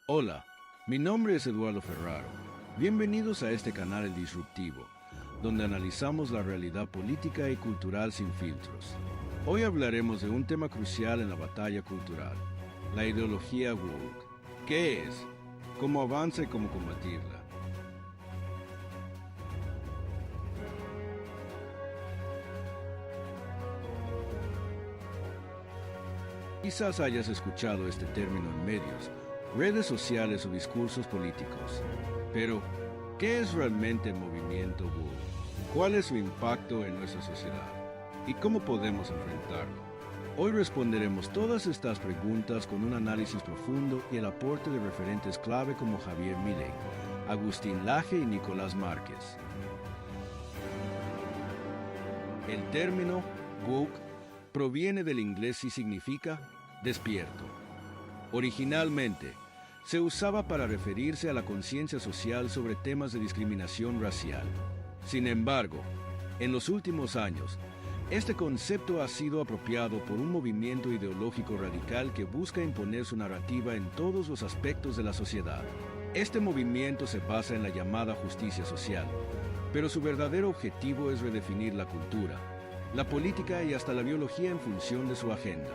Hola, mi nombre es Eduardo Ferraro. Bienvenidos a este canal El Disruptivo, donde analizamos la realidad política y cultural sin filtros. Hoy hablaremos de un tema crucial en la batalla cultural, la ideología woke. ¿Qué es? ¿Cómo avanza y cómo combatirla? Quizás hayas escuchado este término en medios, redes sociales o discursos políticos. Pero, ¿qué es realmente el movimiento woke? ¿Cuál es su impacto en nuestra sociedad? ¿Y cómo podemos enfrentarlo? Hoy responderemos todas estas preguntas con un análisis profundo y el aporte de referentes clave como Javier Milei, Agustín Laje y Nicolás Márquez. El término woke proviene del inglés y significa despierto. Originalmente, se usaba para referirse a la conciencia social sobre temas de discriminación racial. Sin embargo, en los últimos años, este concepto ha sido apropiado por un movimiento ideológico radical que busca imponer su narrativa en todos los aspectos de la sociedad. Este movimiento se basa en la llamada justicia social, pero su verdadero objetivo es redefinir la cultura, la política y hasta la biología en función de su agenda.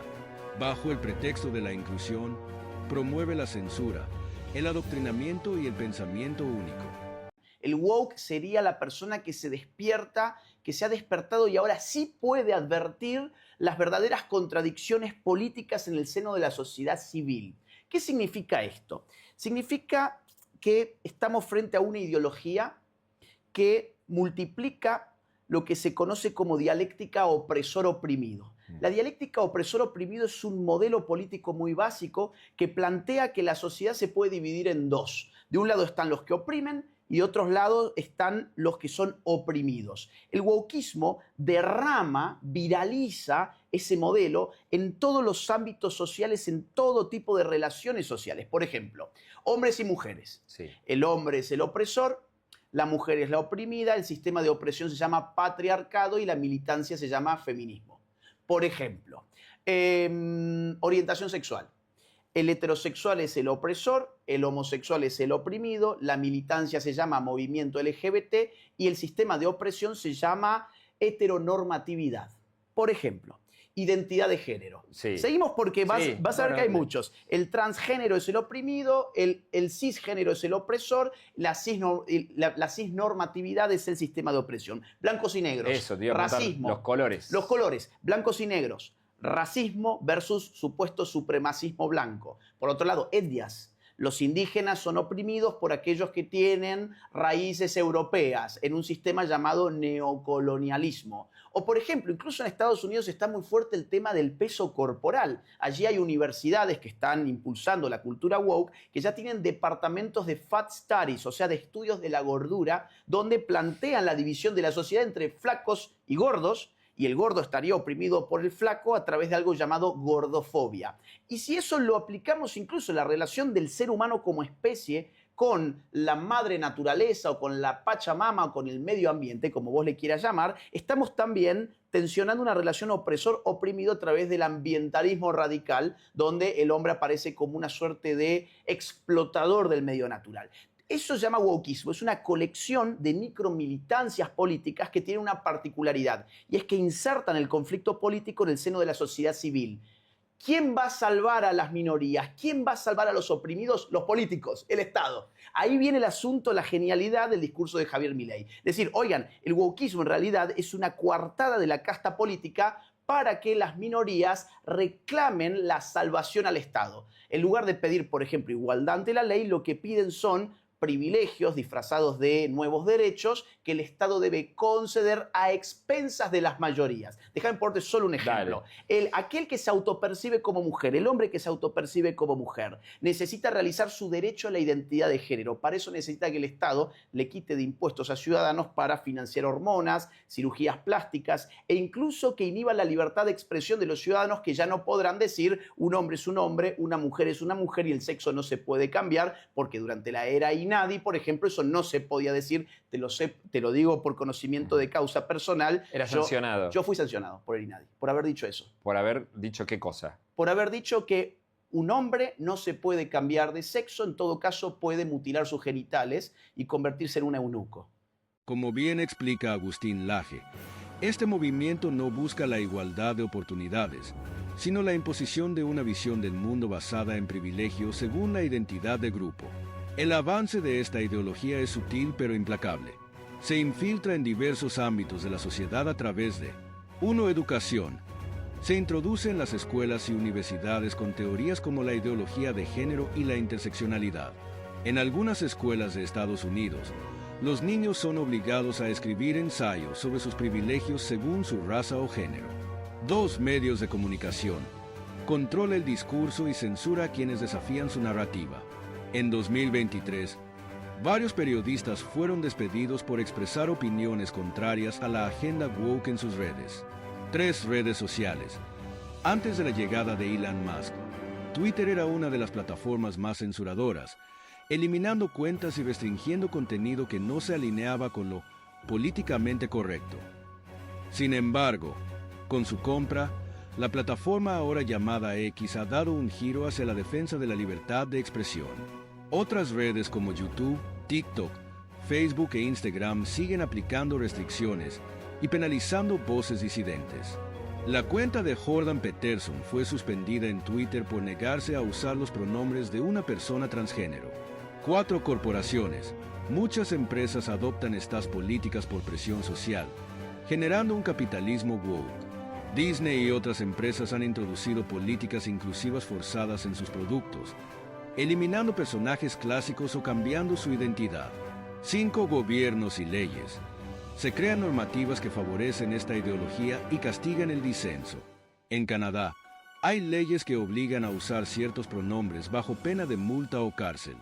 Bajo el pretexto de la inclusión, promueve la censura, el adoctrinamiento y el pensamiento único. El woke sería la persona que se despierta, que se ha despertado y ahora sí puede advertir las verdaderas contradicciones políticas en el seno de la sociedad civil. ¿Qué significa esto? Significa que estamos frente a una ideología que multiplica lo que se conoce como dialéctica opresor-oprimido. La dialéctica opresor-oprimido es un modelo político muy básico que plantea que la sociedad se puede dividir en dos. De un lado están los que oprimen y de otro lado están los que son oprimidos. El wokeismo derrama, viraliza ese modelo en todos los ámbitos sociales, en todo tipo de relaciones sociales. Por ejemplo, hombres y mujeres. Sí. El hombre es el opresor, la mujer es la oprimida, el sistema de opresión se llama patriarcado y la militancia se llama feminismo. Por ejemplo, orientación sexual. El heterosexual es el opresor, el homosexual es el oprimido, la militancia se llama movimiento LGBT y el sistema de opresión se llama heteronormatividad. Por ejemplo, identidad de género. Sí. Seguimos porque vas a ver que hay muchos. El transgénero es el oprimido, el cisgénero es el opresor, la cisnormatividad es el sistema de opresión. Blancos y negros. Eso, tío, racismo. Los colores. Los colores, blancos y negros. Racismo versus supuesto supremacismo blanco. Por otro lado, etnias. Los indígenas son oprimidos por aquellos que tienen raíces europeas en un sistema llamado neocolonialismo. O, por ejemplo, incluso en Estados Unidos está muy fuerte el tema del peso corporal. Allí hay universidades que están impulsando la cultura woke que ya tienen departamentos de fat studies, o sea, de estudios de la gordura, donde plantean la división de la sociedad entre flacos y gordos, y el gordo estaría oprimido por el flaco a través de algo llamado gordofobia. Y si eso lo aplicamos incluso en la relación del ser humano como especie con la madre naturaleza o con la Pachamama o con el medio ambiente, como vos le quieras llamar, estamos también tensionando una relación opresor-oprimido a través del ambientalismo radical, donde el hombre aparece como una suerte de explotador del medio natural. Eso se llama wokeismo, es una colección de micromilitancias políticas que tienen una particularidad, y es que insertan el conflicto político en el seno de la sociedad civil. ¿Quién va a salvar a las minorías? ¿Quién va a salvar a los oprimidos? Los políticos, el Estado. Ahí viene el asunto, la genialidad del discurso de Javier Milei. Es decir, oigan, el wokeismo en realidad es una coartada de la casta política para que las minorías reclamen la salvación al Estado. En lugar de pedir, por ejemplo, igualdad ante la ley, lo que piden son privilegios disfrazados de nuevos derechos que el Estado debe conceder a expensas de las mayorías. Déjame ponerte solo un ejemplo. Aquel que se autopercibe como mujer, el hombre que se autopercibe como mujer, necesita realizar su derecho a la identidad de género. Para eso necesita que el Estado le quite de impuestos a ciudadanos para financiar hormonas, cirugías plásticas e incluso que inhiba la libertad de expresión de los ciudadanos, que ya no podrán decir un hombre es un hombre, una mujer es una mujer y el sexo no se puede cambiar, porque durante la era INADI, por ejemplo, eso no se podía decir, te lo digo por conocimiento de causa personal. Era sancionado. Yo fui sancionado por el INADI, por haber dicho eso. ¿Por haber dicho qué cosa? Por haber dicho que Un hombre no se puede cambiar de sexo, en todo caso puede mutilar sus genitales y convertirse en un eunuco. Como bien explica Agustín Laje, este movimiento no busca la igualdad de oportunidades, sino la imposición de una visión del mundo basada en privilegios según la identidad de grupo. El avance de esta ideología es sutil pero implacable. Se infiltra en diversos ámbitos de la sociedad a través de 1. Educación. Se introduce en las escuelas y universidades con teorías como la ideología de género y la interseccionalidad. En algunas escuelas de Estados Unidos, los niños son obligados a escribir ensayos sobre sus privilegios según su raza o género. 2. Medios de comunicación. Controla el discurso y censura a quienes desafían su narrativa. En 2023, varios periodistas fueron despedidos por expresar opiniones contrarias a la agenda woke en sus redes. 3. Redes sociales. Antes de la llegada de Elon Musk, Twitter era una de las plataformas más censuradoras, eliminando cuentas y restringiendo contenido que no se alineaba con lo políticamente correcto. Sin embargo, con su compra, la plataforma ahora llamada X ha dado un giro hacia la defensa de la libertad de expresión. Otras redes como YouTube, TikTok, Facebook e Instagram siguen aplicando restricciones y penalizando voces disidentes. La cuenta de Jordan Peterson fue suspendida en Twitter por negarse a usar los pronombres de una persona transgénero. 4. Corporaciones. Muchas empresas adoptan estas políticas por presión social, generando un capitalismo woke. Disney y otras empresas han introducido políticas inclusivas forzadas en sus productos, eliminando personajes clásicos o cambiando su identidad. 5. Gobiernos y leyes. Se crean normativas que favorecen esta ideología y castigan el disenso. En Canadá, hay leyes que obligan a usar ciertos pronombres bajo pena de multa o cárcel.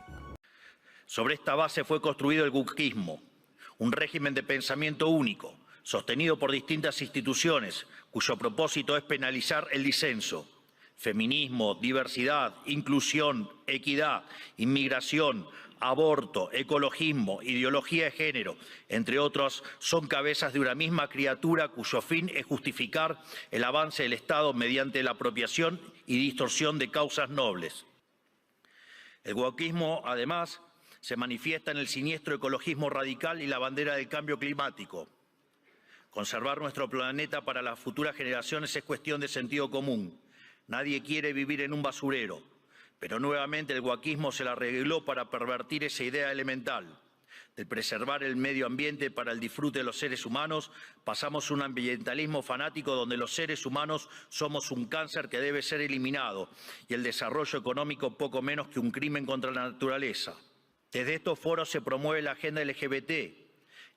Sobre esta base fue construido el wokismo, un régimen de pensamiento único, sostenido por distintas instituciones, cuyo propósito es penalizar el disenso. Feminismo, diversidad, inclusión, equidad, inmigración, aborto, ecologismo, ideología de género, entre otros, son cabezas de una misma criatura cuyo fin es justificar el avance del Estado mediante la apropiación y distorsión de causas nobles. El wokismo, además, se manifiesta en el siniestro ecologismo radical y la bandera del cambio climático. Conservar nuestro planeta para las futuras generaciones es cuestión de sentido común. Nadie quiere vivir en un basurero, pero nuevamente el wokismo se la arregló para pervertir esa idea elemental. De preservar el medio ambiente para el disfrute de los seres humanos, pasamos a un ambientalismo fanático donde los seres humanos somos un cáncer que debe ser eliminado y el desarrollo económico poco menos que un crimen contra la naturaleza. Desde estos foros se promueve la agenda LGBT,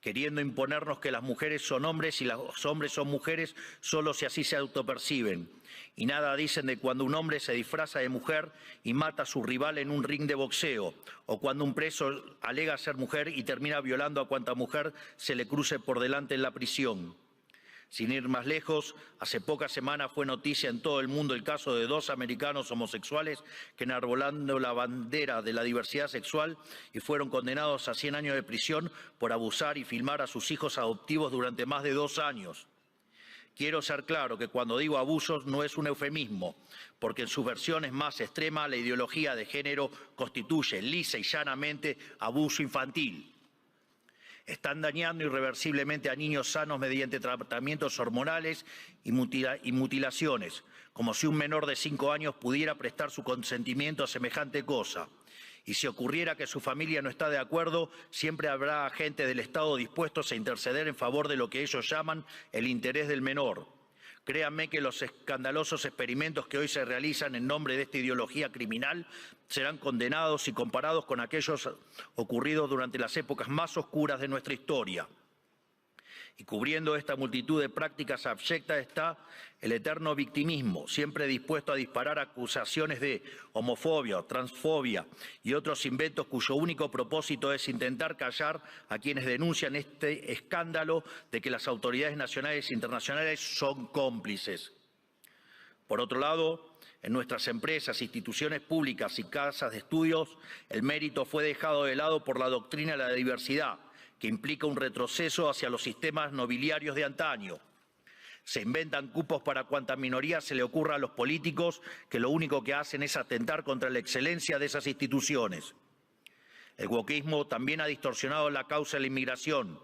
queriendo imponernos que las mujeres son hombres y los hombres son mujeres solo si así se autoperciben. Y nada dicen de cuando un hombre se disfraza de mujer y mata a su rival en un ring de boxeo, o cuando un preso alega ser mujer y termina violando a cuanta mujer se le cruce por delante en la prisión. Sin ir más lejos, hace pocas semanas fue noticia en todo el mundo el caso de 2 americanos homosexuales que enarbolando la bandera de la diversidad sexual y fueron condenados a 100 años de prisión por abusar y filmar a sus hijos adoptivos durante más de 2 años. Quiero ser claro que cuando digo abusos no es un eufemismo, porque en sus versiones más extremas la ideología de género constituye lisa y llanamente abuso infantil. Están dañando irreversiblemente a niños sanos mediante tratamientos hormonales y mutilaciones, como si un menor de 5 años pudiera prestar su consentimiento a semejante cosa. Y si ocurriera que su familia no está de acuerdo, siempre habrá agentes del Estado dispuestos a interceder en favor de lo que ellos llaman el interés del menor. Créanme que los escandalosos experimentos que hoy se realizan en nombre de esta ideología criminal serán condenados y comparados con aquellos ocurridos durante las épocas más oscuras de nuestra historia. Y cubriendo esta multitud de prácticas abyectas está el eterno victimismo, siempre dispuesto a disparar acusaciones de homofobia, transfobia y otros inventos cuyo único propósito es intentar callar a quienes denuncian este escándalo de que las autoridades nacionales e internacionales son cómplices. Por otro lado, en nuestras empresas, instituciones públicas y casas de estudios, el mérito fue dejado de lado por la doctrina de la diversidad, que implica un retroceso hacia los sistemas nobiliarios de antaño. Se inventan cupos para cuanta minoría se le ocurra a los políticos, que lo único que hacen es atentar contra la excelencia de esas instituciones. El wokismo también ha distorsionado la causa de la inmigración.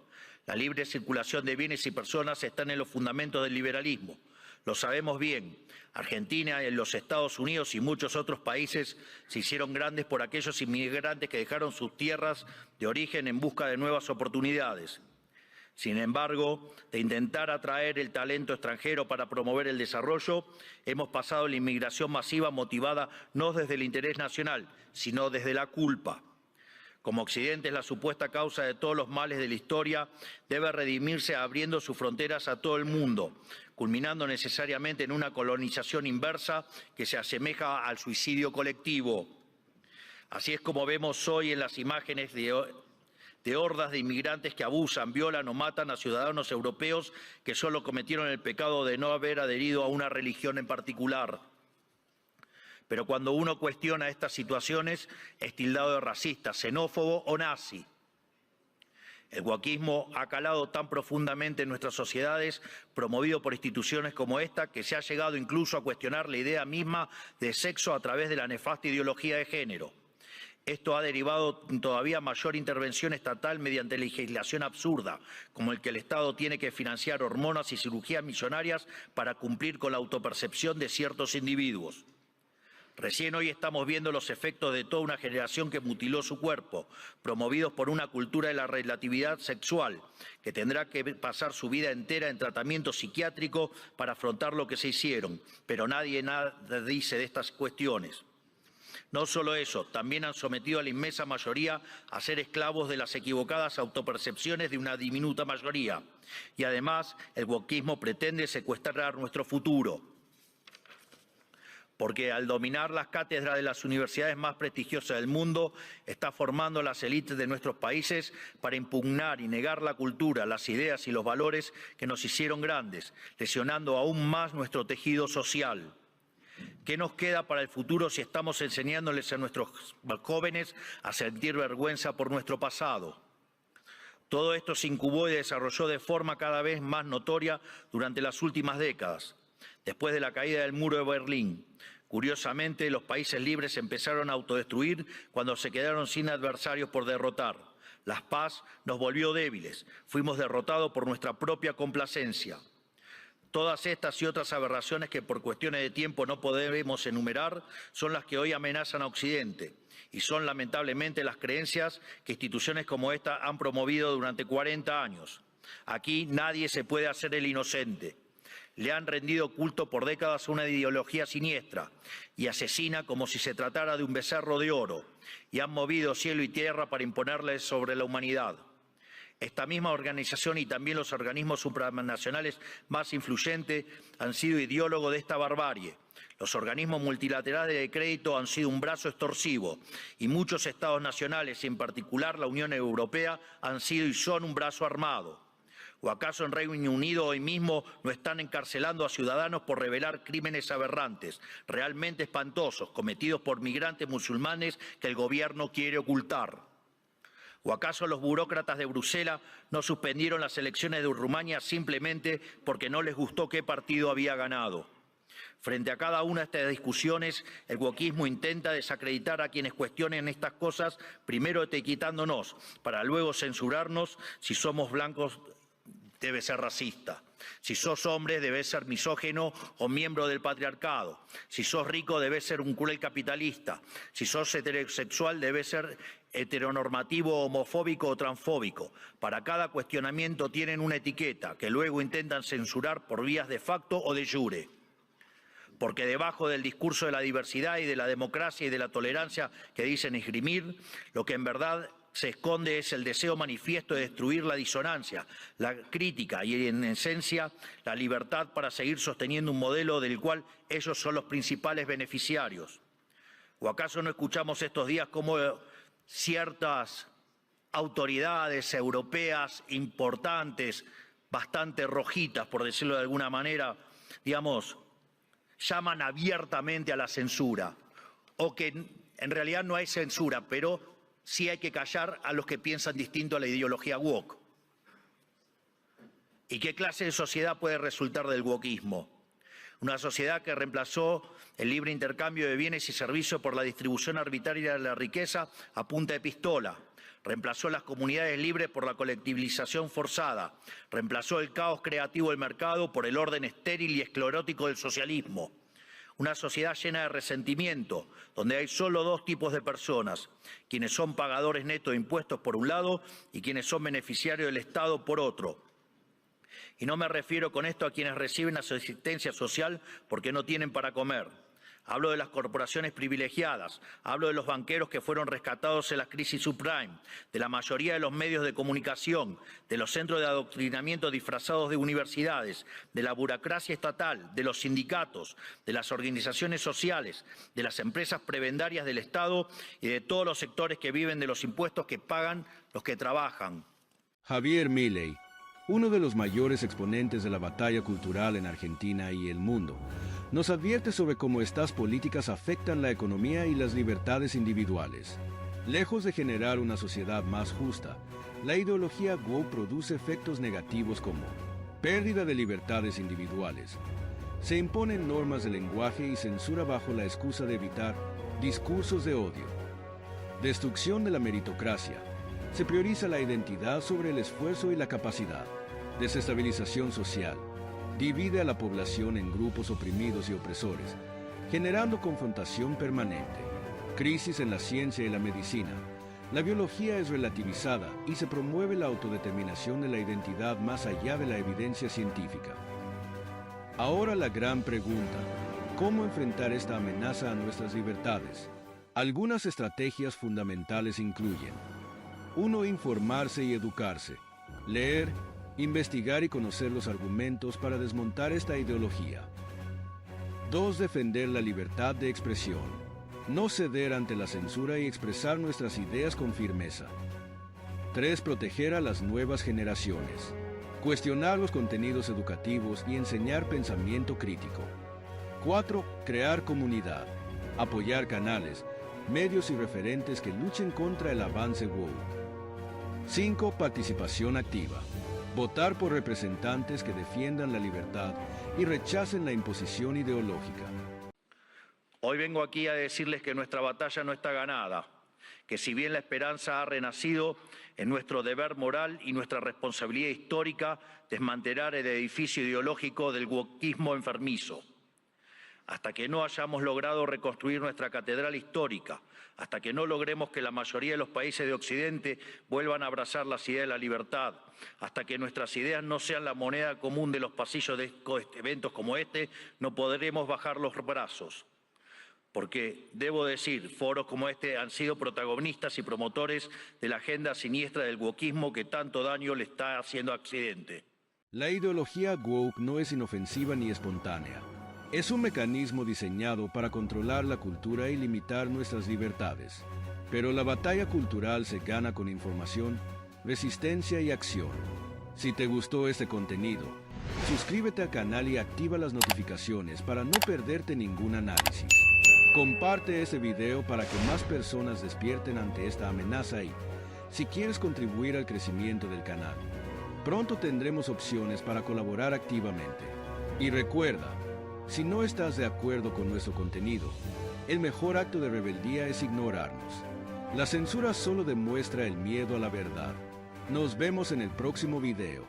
La libre circulación de bienes y personas están en los fundamentos del liberalismo. Lo sabemos bien. Argentina, los Estados Unidos y muchos otros países se hicieron grandes por aquellos inmigrantes que dejaron sus tierras de origen en busca de nuevas oportunidades. Sin embargo, de intentar atraer el talento extranjero para promover el desarrollo, hemos pasado a la inmigración masiva motivada no desde el interés nacional, sino desde la culpa. Como Occidente es la supuesta causa de todos los males de la historia, debe redimirse abriendo sus fronteras a todo el mundo, culminando necesariamente en una colonización inversa que se asemeja al suicidio colectivo. Así es como vemos hoy en las imágenes de hordas de inmigrantes que abusan, violan o matan a ciudadanos europeos que solo cometieron el pecado de no haber adherido a una religión en particular. Pero cuando uno cuestiona estas situaciones, es tildado de racista, xenófobo o nazi. El wokismo ha calado tan profundamente en nuestras sociedades, promovido por instituciones como esta, que se ha llegado incluso a cuestionar la idea misma de sexo a través de la nefasta ideología de género. Esto ha derivado en todavía mayor intervención estatal mediante legislación absurda, como el que el Estado tiene que financiar hormonas y cirugías millonarias para cumplir con la autopercepción de ciertos individuos. Recién hoy estamos viendo los efectos de toda una generación que mutiló su cuerpo, promovidos por una cultura de la relatividad sexual, que tendrá que pasar su vida entera en tratamiento psiquiátrico para afrontar lo que se hicieron, pero nadie nada dice de estas cuestiones. No solo eso, también han sometido a la inmensa mayoría a ser esclavos de las equivocadas autopercepciones de una diminuta mayoría. Y además, el wokismo pretende secuestrar nuestro futuro, porque al dominar las cátedras de las universidades más prestigiosas del mundo, está formando las élites de nuestros países para impugnar y negar la cultura, las ideas y los valores que nos hicieron grandes, lesionando aún más nuestro tejido social. ¿Qué nos queda para el futuro si estamos enseñándoles a nuestros jóvenes a sentir vergüenza por nuestro pasado? Todo esto se incubó y desarrolló de forma cada vez más notoria durante las últimas décadas. Después de la caída del muro de Berlín, curiosamente, los países libres empezaron a autodestruir cuando se quedaron sin adversarios por derrotar. La paz nos volvió débiles, fuimos derrotados por nuestra propia complacencia. Todas estas y otras aberraciones que por cuestiones de tiempo no podemos enumerar son las que hoy amenazan a Occidente y son lamentablemente las creencias que instituciones como esta han promovido durante 40 años. Aquí nadie se puede hacer el inocente. Le han rendido culto por décadas a una ideología siniestra y asesina como si se tratara de un becerro de oro, y han movido cielo y tierra para imponerle sobre la humanidad. Esta misma organización y también los organismos supranacionales más influyentes han sido ideólogos de esta barbarie. Los organismos multilaterales de crédito han sido un brazo extorsivo y muchos estados nacionales, y en particular la Unión Europea, han sido y son un brazo armado. ¿O acaso en Reino Unido hoy mismo no están encarcelando a ciudadanos por revelar crímenes aberrantes, realmente espantosos, cometidos por migrantes musulmanes que el gobierno quiere ocultar? ¿O acaso los burócratas de Bruselas no suspendieron las elecciones de Rumania simplemente porque no les gustó qué partido había ganado? Frente a cada una de estas discusiones, el wokismo intenta desacreditar a quienes cuestionen estas cosas, primero etiquetándonos, para luego censurarnos. Si somos blancos, debe ser racista. Si sos hombre, debes ser misógino o miembro del patriarcado. Si sos rico, debes ser un cruel capitalista. Si sos heterosexual, debes ser heteronormativo, homofóbico o transfóbico. Para cada cuestionamiento tienen una etiqueta que luego intentan censurar por vías de facto o de jure. Porque debajo del discurso de la diversidad y de la democracia y de la tolerancia que dicen esgrimir, lo que en verdad se esconde es el deseo manifiesto de destruir la disonancia, la crítica y, en esencia, la libertad para seguir sosteniendo un modelo del cual ellos son los principales beneficiarios. ¿O acaso no escuchamos estos días cómo ciertas autoridades europeas importantes, bastante rojitas, por decirlo de alguna manera, llaman abiertamente a la censura? O que en realidad no hay censura, pero sí hay que callar a los que piensan distinto a la ideología woke. ¿Y qué clase de sociedad puede resultar del wokismo? Una sociedad que reemplazó el libre intercambio de bienes y servicios por la distribución arbitraria de la riqueza a punta de pistola. Reemplazó las comunidades libres por la colectivización forzada. Reemplazó el caos creativo del mercado por el orden estéril y esclerótico del socialismo. Una sociedad llena de resentimiento, donde hay solo dos tipos de personas, quienes son pagadores netos de impuestos por un lado y quienes son beneficiarios del Estado por otro. Y no me refiero con esto a quienes reciben asistencia social porque no tienen para comer. Hablo de las corporaciones privilegiadas, hablo de los banqueros que fueron rescatados en la crisis subprime, de la mayoría de los medios de comunicación, de los centros de adoctrinamiento disfrazados de universidades, de la burocracia estatal, de los sindicatos, de las organizaciones sociales, de las empresas prebendarias del Estado y de todos los sectores que viven de los impuestos que pagan los que trabajan. Javier Milei, uno de los mayores exponentes de la batalla cultural en Argentina y el mundo, nos advierte sobre cómo estas políticas afectan la economía y las libertades individuales. Lejos de generar una sociedad más justa, la ideología woke produce efectos negativos como pérdida de libertades individuales. Se imponen normas de lenguaje y censura bajo la excusa de evitar discursos de odio. Destrucción de la meritocracia. Se prioriza la identidad sobre el esfuerzo y la capacidad. Desestabilización social. Divide a la población en grupos oprimidos y opresores, generando confrontación permanente. Crisis en la ciencia y la medicina. La biología es relativizada y se promueve la autodeterminación de la identidad más allá de la evidencia científica. Ahora la gran pregunta: ¿cómo enfrentar esta amenaza a nuestras libertades? Algunas estrategias fundamentales incluyen: 1. Informarse y educarse. Leer, investigar y conocer los argumentos para desmontar esta ideología. 2. Defender la libertad de expresión. No ceder ante la censura y expresar nuestras ideas con firmeza. 3. Proteger a las nuevas generaciones. Cuestionar los contenidos educativos y enseñar pensamiento crítico. 4. Crear comunidad. Apoyar canales, medios y referentes que luchen contra el avance woke. 5. Participación activa. Votar por representantes que defiendan la libertad y rechacen la imposición ideológica. Hoy vengo aquí a decirles que nuestra batalla no está ganada, que si bien la esperanza ha renacido, es nuestro deber moral y nuestra responsabilidad histórica desmantelar el edificio ideológico del wokismo enfermizo. Hasta que no hayamos logrado reconstruir nuestra catedral histórica, hasta que no logremos que la mayoría de los países de Occidente vuelvan a abrazar las ideas de la libertad, hasta que nuestras ideas no sean la moneda común de los pasillos de eventos como este, no podremos bajar los brazos. Porque, debo decir, foros como este han sido protagonistas y promotores de la agenda siniestra del wokismo que tanto daño le está haciendo a Occidente. La ideología woke no es inofensiva ni espontánea. Es un mecanismo diseñado para controlar la cultura y limitar nuestras libertades. Pero la batalla cultural se gana con información, resistencia y acción. Si te gustó este contenido, suscríbete al canal y activa las notificaciones para no perderte ningún análisis. Comparte este video para que más personas despierten ante esta amenaza y, si quieres contribuir al crecimiento del canal, pronto tendremos opciones para colaborar activamente. Y recuerda, si no estás de acuerdo con nuestro contenido, el mejor acto de rebeldía es ignorarnos. La censura solo demuestra el miedo a la verdad. Nos vemos en el próximo video.